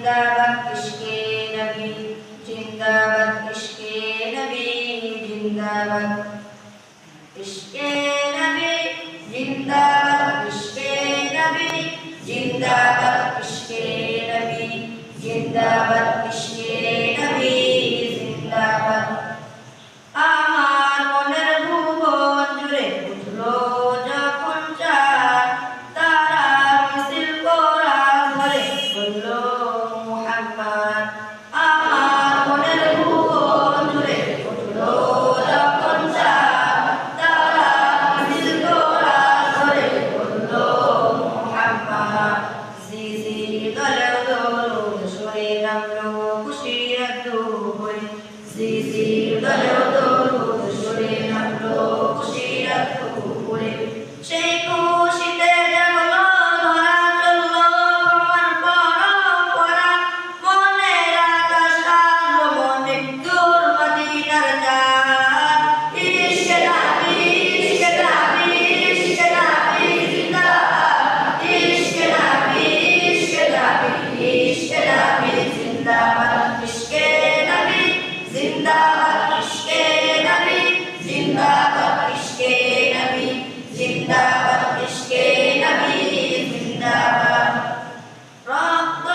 जिंदाबाद इश्के नबी जिंदाबाद इश्के नबी जिंदाबाद इश्के नबी जिंदाबाद इश्के नबी जिंदाबाद इश्के नबी जिंदाबाद इश्के नबी जिंदाबाद আমার মনের ভুবন জুড়ে উঠলো যখন চাঁদ তারা মিছিল করা ধরে বলল মুহাম্মদ আমার মনের ভুবন জুড়ে উঠলো যখন চাঁদ তারা মিছিল করা ধরে বলল মুহাম্মদ জিজি দলে দরুদ সরে নামলো খুশির দুপুরে জিজি দলে দরুদ সরে নামলো খুশির দুপুরে সেই খুশিতে জাগলো ধরা চললো আমার পরম্পরা মনের আকাশ আলো মনে দূর মদিনার চাঁদ ইশকে নবী ইশকে নবী ইশকে নবী জিন্দাবাদ ইশকে নবী ইশকে নবী ইশকে নবী জিন্দাবাদ ইশকে নবী জিন্দাবাদ ইশকে নবী জিন্দাবাদ ইশকে নবী জিন্দাবাদ ইশকে নবী জিন্দাবাদ রক্ত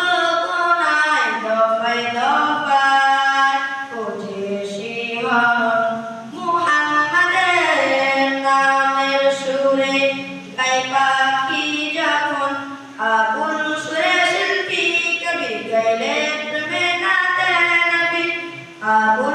কোনায় দফায় দফায় ওঠে শিহরণ মুহাম্মাদের নামের সুরে গায় পাখি যখন আগুন সুরে শিল্পী কবি গাইলে প্রেমে নাতে নবী আগুন